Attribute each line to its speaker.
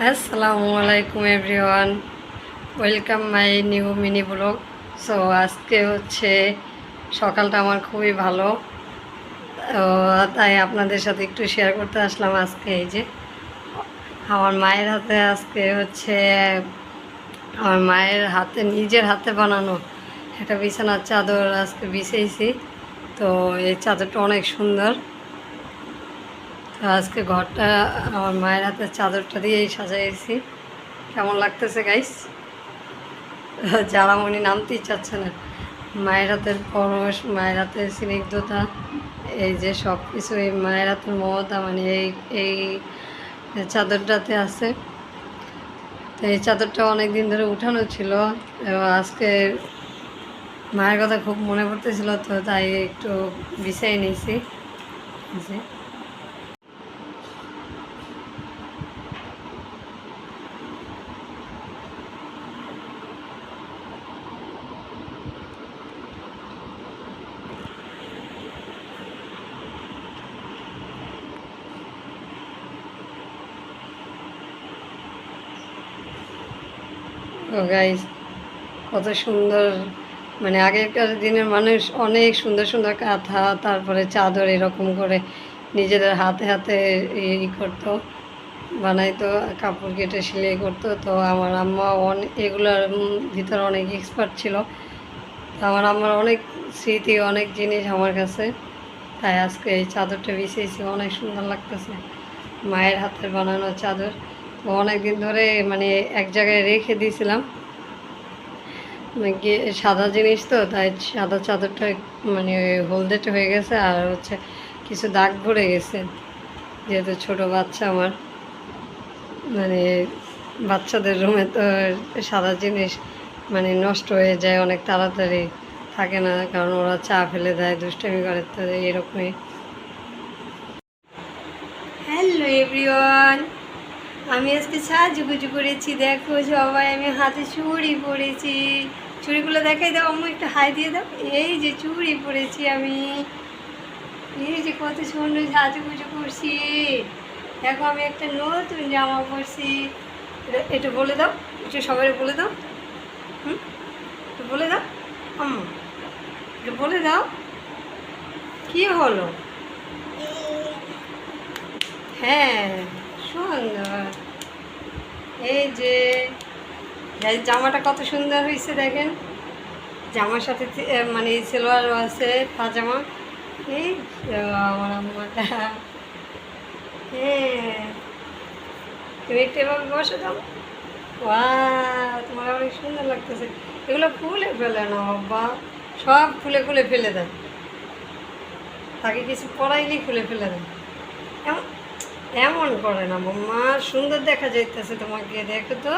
Speaker 1: আসসালামু আলাইকুম everyone, welcome my new mini blog. So আজকে হচ্ছে সকালটা আমার খুবই ভালো, তো তাই আপনাদের সাথে একটু শেয়ার করতে আসলাম। আজকে এই যে আমার মায়ের হাতে আজকে হচ্ছে আমার মায়ের হাতে নিজের হাতে বানানো একটা বিছানার চাদর আজকে বিছিয়েছি। তো এই চাদরটা অনেক সুন্দর। তো আজকে ঘরটা আমার মায়ের হাতে চাদরটা দিয়েই সাজাইছি। কেমন লাগতেছে গাইস? যারা মনে নামতেই চাচ্ছে না। মায়ের হাতের পরশ, মায়ের হাতের স্নিগ্ধতা, এই যে সব কিছু এই মায়ের হাতের মমতা, মানে এই চাদরটাতে আছে। তো এই চাদরটা অনেক দিন ধরে উঠানো ছিল, এবং আজকে মায়ের কথা খুব মনে পড়তেছিল, তো তাই একটু বিছাই নিয়েছি। যে ও গাইস, কত সুন্দর! মানে আগেকার দিনের মানুষ অনেক সুন্দর সুন্দর কাঁথা, তারপরে চাদর এরকম করে নিজেদের হাতে হাতে করতো, বানাইতো, কাপড় কেটে সেলাই করতো। তো আমার আম্মা এগুলোর ভিতরে অনেক এক্সপার্ট ছিল। তো আমার আম্মার অনেক স্মৃতি, অনেক জিনিস আমার কাছে। তাই আজকে এই চাদরটা বিছিয়েছি, অনেক সুন্দর লাগতেছে। মায়ের হাতের বানানো চাদর। তো অনেক দিন ধরে মানে এক জায়গায় রেখে দিয়েছিলাম, গিয়ে সাদা জিনিস তো, তাই সাদা চাদরটা মানে হলদেটে হয়ে গেছে, আর হচ্ছে কিছু দাগ পড়ে গেছে। যেহেতু ছোটো বাচ্চা আমার, মানে বাচ্চাদের রুমে তো সাদা জিনিস মানে নষ্ট হয়ে যায় অনেক তাড়াতাড়ি, থাকে না, কারণ ওরা চা ফেলে দেয়, দুষ্টামি করে, তো এরকমই। হ্যালো এভরিওয়ান, আমি আজকে সাজুগুজু করেছি, দেখো সবাই, আমি হাতে চুড়ি পরেছি। চুড়িগুলো দেখাই দাও আম্মু, একটু হাই দিয়ে দাও। এই যে চুড়ি পরেছি আমি, এই যে কত সুন্দর সাজুগুজু করছি। দেখো আমি একটা নতুন জামা পরছি। একটু বলে দাও, একটু সবাই বলে দাও। একটু বলে দাও আম্মু, একটু বলে দাও কি হলো। হ্যাঁ, সুন্দর। এই যে জামাটা কত সুন্দর হয়েছে দেখেন। জামার সাথে মানে সেলোয়ারও আছে, পাজামা। এই আমার আম্মাটা। হ্যাঁ, তুমি একটু এভাবে বসে দাও। তোমার অনেক সুন্দর লাগতেছে। এগুলো খুলে ফেলে না বাবা, সব খুলে খুলে ফেলে দেয়। তাকে কিছু পড়াইলেই খুলে ফেলে দেয়। এমন এমন করে না মাম্মা, সুন্দর দেখা যাইতেছে তোমাকে, দেখো তো।